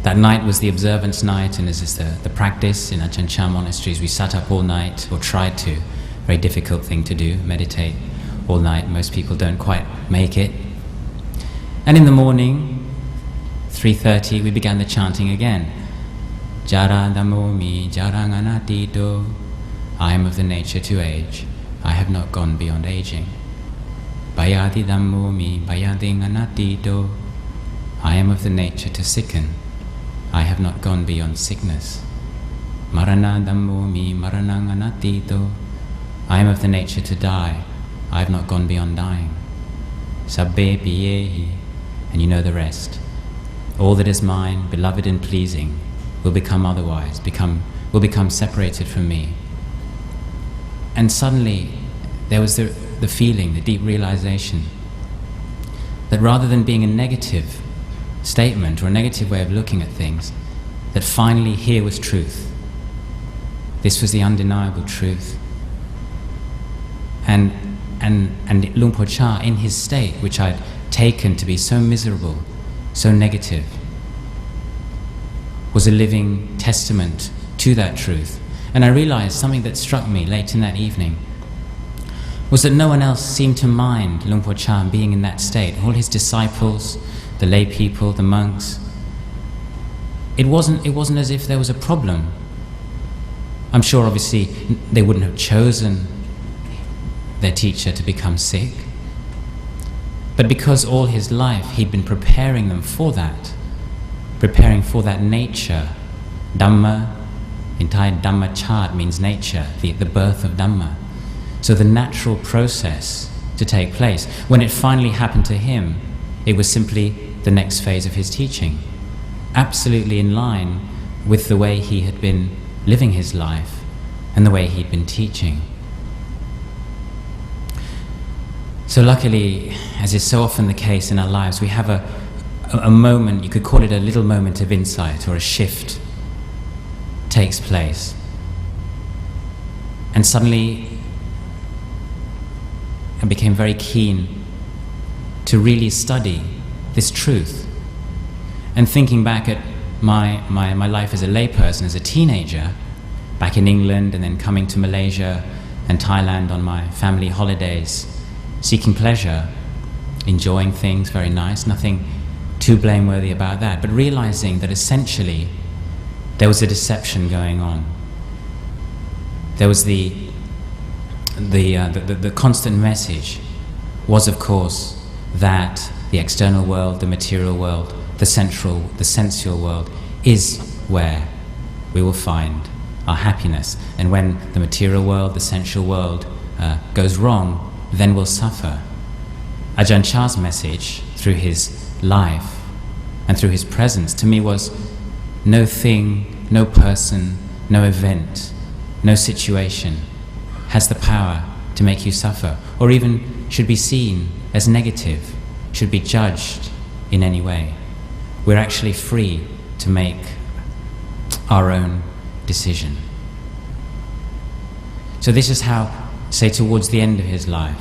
That night was the observance night, and as is the practice in Ajahn Chah monasteries, we sat up all night, or tried to. Very difficult thing to do, meditate all night. Most people don't quite make it. And in the morning, 3:30, we began the chanting again. Jara Dhammo mi jarang anatito. I am of the nature to age. I have not gone beyond aging. Bayati Dhammo mi bayading anatito. I am of the nature to sicken. I have not gone beyond sickness. Marana Dhammo mi maranang anatito. I am of the nature to die. I have not gone beyond dying. Sabbe piyehi. And you know the rest. All that is mine, beloved and pleasing, will become otherwise, will become separated from me. And suddenly there was the feeling, the deep realization that rather than being a negative statement or a negative way of looking at things, that finally here was truth. This was the undeniable truth. And Luang Por Chah, in his state, which I'd taken to be so miserable, so negative, was a living testament to that truth. And I realized something that struck me late in that evening was that no one else seemed to mind Luang Por Chah being in that state. All his disciples, the lay people, the monks, it wasn't as if there was a problem. I'm sure obviously they wouldn't have chosen their teacher to become sick, but because all his life he'd been preparing them for that, preparing for that nature. Dhamma, entire Dhamma chart means nature, the birth of Dhamma. So the natural process to take place, when it finally happened to him, it was simply the next phase of his teaching, absolutely in line with the way he had been living his life and the way he'd been teaching. So luckily, as is so often the case in our lives, we have a moment, you could call it a little moment of insight, or a shift takes place. And suddenly I became very keen to really study this truth. And thinking back at my life as a layperson, as a teenager, back in England and then coming to Malaysia and Thailand on my family holidays, seeking pleasure, enjoying things, very nice, nothing too blameworthy about that, but realizing that essentially there was a deception going on. There was the constant message was, of course, that the external world, the material world, the sensual world is where we will find our happiness. And when the material world, the sensual world goes wrong, then we'll suffer. Ajahn Chah's message through his life and through his presence to me was no thing, no person, no event, no situation has the power to make you suffer, or even should be seen as negative, should be judged in any way. We're actually free to make our own decision. So this is how, say towards the end of his life,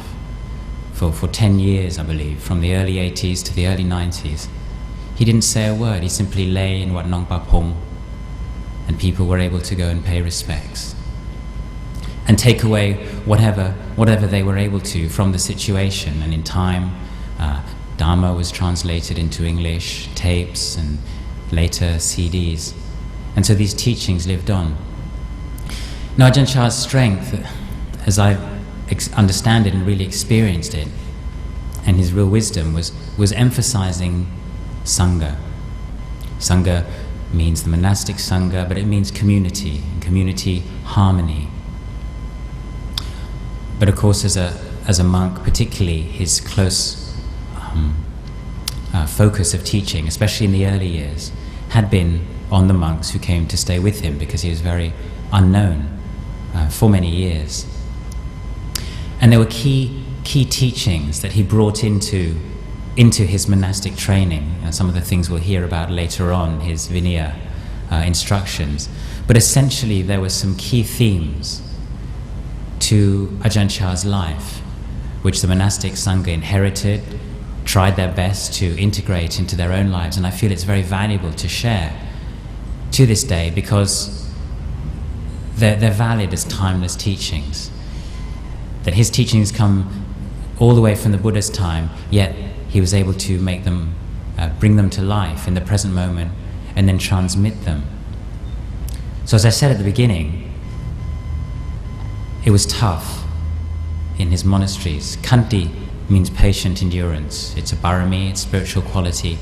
for 10 years I believe, from the early 80s to the early 90s, he didn't say a word. He simply lay in Wat Nong Pa Pong, and people were able to go and pay respects and take away whatever they were able to from the situation. And in time, Dhamma was translated into English, tapes, and later CDs. And so these teachings lived on. Now Ajahn Chah's strength, as I understand it and really experienced it, and his real wisdom was emphasizing Sangha. Sangha means the monastic Sangha, but it means community, and community harmony. But of course, as a monk, particularly his close focus of teaching, especially in the early years, had been on the monks who came to stay with him, because he was very unknown for many years. And there were key teachings that he brought into his monastic training. Some of the things we'll hear about later on, his Vinaya instructions. But essentially there were some key themes to Ajahn Chah's life, which the monastic Sangha inherited, tried their best to integrate into their own lives, and I feel it's very valuable to share to this day because they're valid as timeless teachings. That his teachings come all the way from the Buddha's time, yet he was able to make them, bring them to life in the present moment and then transmit them. So as I said at the beginning, it was tough in his monasteries. Khanti means patient endurance. It's a barami, it's spiritual quality.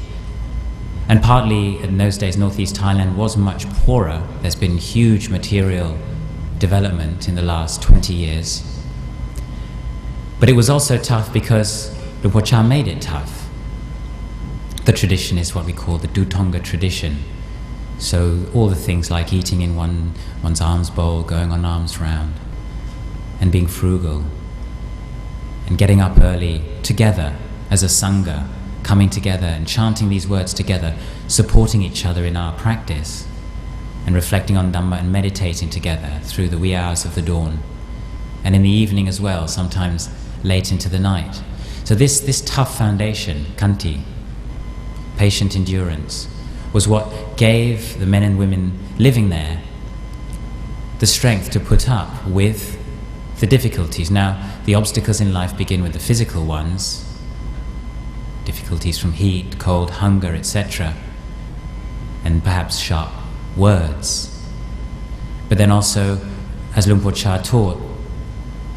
And partly in those days, northeast Thailand was much poorer. There's been huge material development in the last 20 years. But it was also tough because Lumpur Cha made it tough. The tradition is what we call the Dutonga tradition. So all the things like eating in one's alms bowl, going on alms round, and being frugal, and getting up early together as a sangha, coming together and chanting these words together, supporting each other in our practice, and reflecting on Dhamma and meditating together through the wee hours of the dawn, and in the evening as well, sometimes late into the night. So this tough foundation, Khanti, patient endurance, was what gave the men and women living there the strength to put up with the difficulties. Now, the obstacles in life begin with the physical ones, difficulties from heat, cold, hunger, etc., and perhaps sharp words. But then also, as Lumpur Cha taught,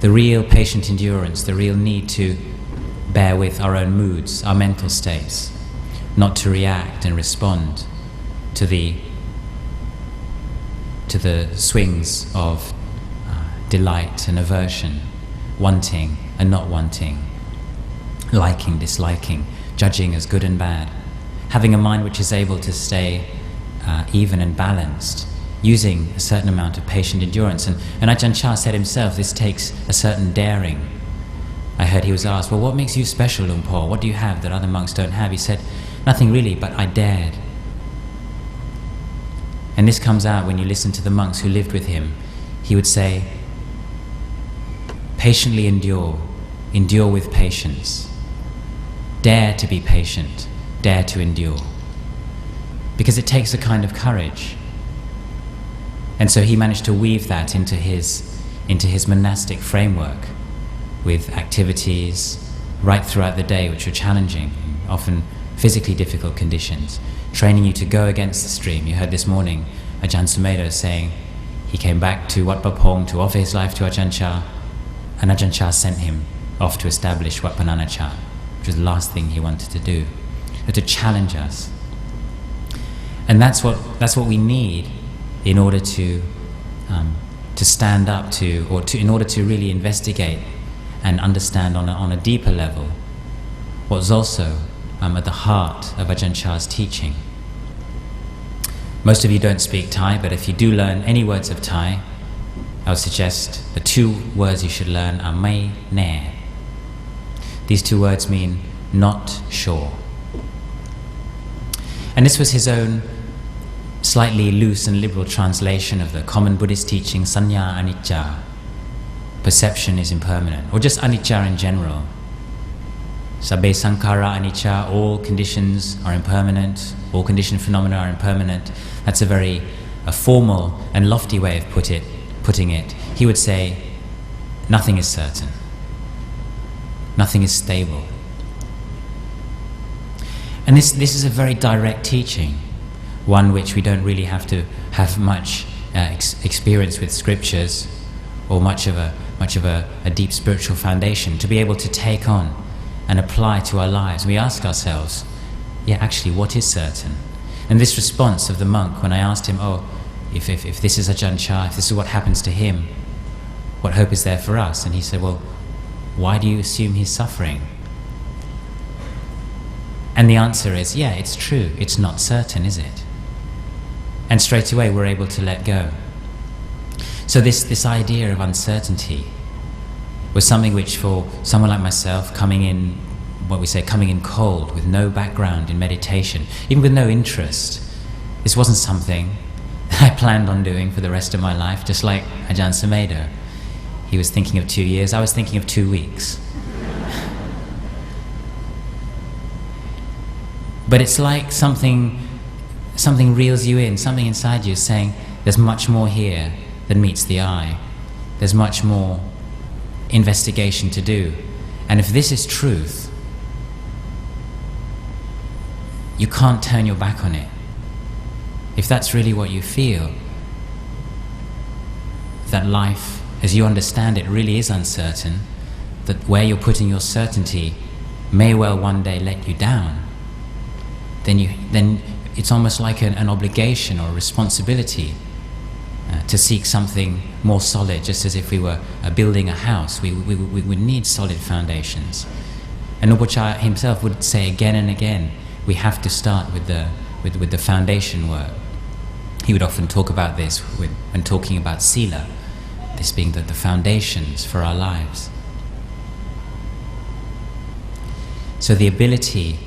the real patient endurance, the real need to bear with our own moods, our mental states, not to react and respond to the swings of delight and aversion, wanting and not wanting, liking, disliking, judging as good and bad, having a mind which is able to stay even and balanced, using a certain amount of patient endurance. And Ajahn Chah said himself, this takes a certain daring. I heard he was asked, well, what makes you special, Lumpur? What do you have that other monks don't have? He said, nothing really, but I dared. And this comes out when you listen to the monks who lived with him. He would say, patiently endure with patience. Dare to be patient, dare to endure. Because it takes a kind of courage. And so he managed to weave that into his monastic framework with activities right throughout the day which are challenging, often physically difficult conditions, training you to go against the stream. You heard this morning Ajahn Sumedho saying he came back to Wat Papong to offer his life to Ajahn Chah, and Ajahn Chah sent him off to establish Wat Pananacha, which was the last thing he wanted to do, to challenge us. And that's what we need in order to stand up to, in order to really investigate and understand on a deeper level what's also at the heart of Ajahn Chah's teaching. Most of you don't speak Thai, but if you do learn any words of Thai, I would suggest the two words you should learn are mai ne. These two words mean not sure. And this was his own slightly loose and liberal translation of the common Buddhist teaching, sanya anicca, perception is impermanent, or just anicca in general. Sabbe sankhara anicca, all conditions are impermanent, all conditioned phenomena are impermanent. That's a very formal and lofty way of putting it. He would say, nothing is certain, nothing is stable. And this is a very direct teaching, one which we don't really have to have much experience with scriptures or much of a deep spiritual foundation to be able to take on and apply to our lives. We ask ourselves, yeah, actually, what is certain? And this response of the monk, when I asked him, if this is Ajahn Chah, if this is what happens to him, what hope is there for us? And he said, well, why do you assume he's suffering? And the answer is, yeah, it's true, it's not certain, is it? And straight away we're able to let go. So this idea of uncertainty was something which, for someone like myself, coming in cold, with no background in meditation, even with no interest, this wasn't something that I planned on doing for the rest of my life, just like Ajahn Sumedho. He was thinking of 2 years, I was thinking of 2 weeks. But it's like something something reels you in, something inside you is saying, there's much more here than meets the eye. There's much more investigation to do. And if this is truth, you can't turn your back on it. If that's really what you feel, that life, as you understand it, really is uncertain, that where you're putting your certainty may well one day let you down, then it's almost like an obligation or a responsibility to seek something more solid, just as if we were building a house. We would need solid foundations. And Ajahn Chah himself would say again and again, we have to start with the foundation work. He would often talk about this when talking about sila, this being the foundations for our lives. So the ability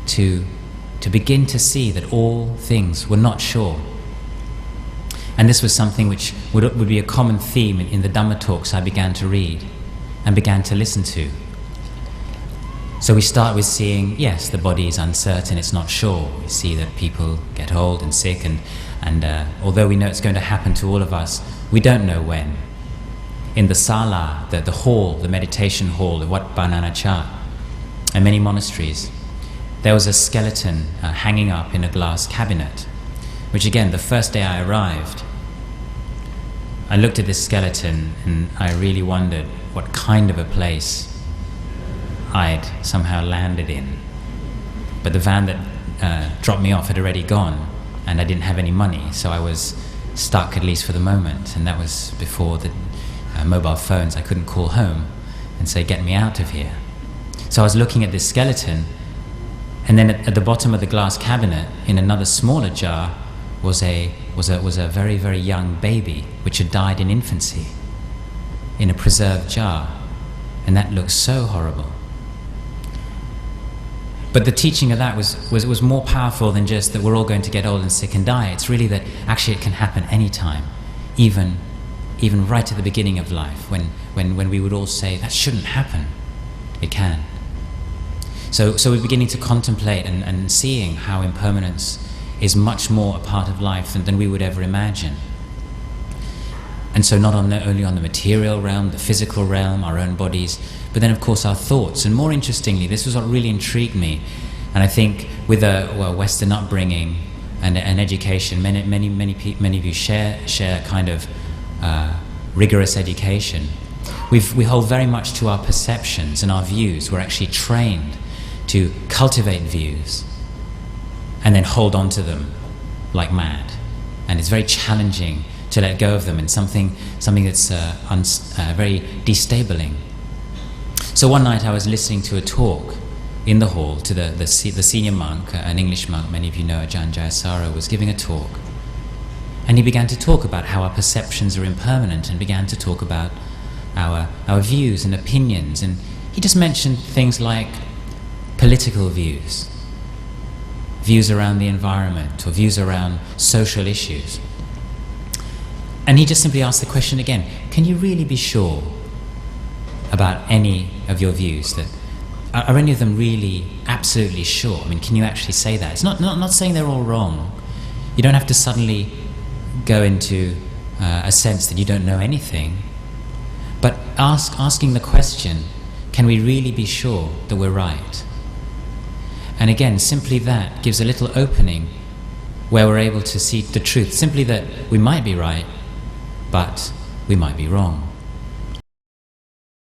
to begin to see that all things were not sure. And this was something which would be a common theme in the Dhamma talks I began to read and began to listen to. So we start with seeing, yes, the body is uncertain, it's not sure. We see that people get old and sick, and although we know it's going to happen to all of us, we don't know when. In the sala, the hall, the meditation hall of Wat Bananacha, and many monasteries, there was a skeleton hanging up in a glass cabinet, which again, the first day I arrived, I looked at this skeleton and I really wondered what kind of a place I'd somehow landed in. But the van that dropped me off had already gone, and I didn't have any money, so I was stuck, at least for the moment, and that was before the mobile phones. I couldn't call home and say, get me out of here. So I was looking at this skeleton, and then at the bottom of the glass cabinet, in another smaller jar, was a very, very young baby which had died in infancy, in a preserved jar, and that looked so horrible. But the teaching of that was more powerful than just that we're all going to get old and sick and die. It's really that actually it can happen any time, even right at the beginning of life, when we would all say that shouldn't happen. It can. So we're beginning to contemplate and seeing how impermanence is much more a part of life than we would ever imagine. And so not only on the material realm, the physical realm, our own bodies, but then of course our thoughts. And more interestingly, this was what really intrigued me. And I think with a Western upbringing and education, many of you share kind of rigorous education. We hold very much to our perceptions and our views. We're actually trained to cultivate views and then hold on to them like mad. And it's very challenging to let go of them, and something that's very destabling. So one night I was listening to a talk in the hall to the senior monk, an English monk, many of you know, Ajahn Chah, was giving a talk. And he began to talk about how our perceptions are impermanent, and began to talk about our views and opinions. And he just mentioned things like political views around the environment, or views around social issues. And he just simply asked the question again, can you really be sure about any of your views? That are any of them really absolutely sure? I mean, can you actually say that? It's not saying they're all wrong. You don't have to suddenly go into a sense that you don't know anything. But asking the question, can we really be sure that we're right? And again, simply that gives a little opening where we're able to see the truth. Simply that we might be right, but we might be wrong.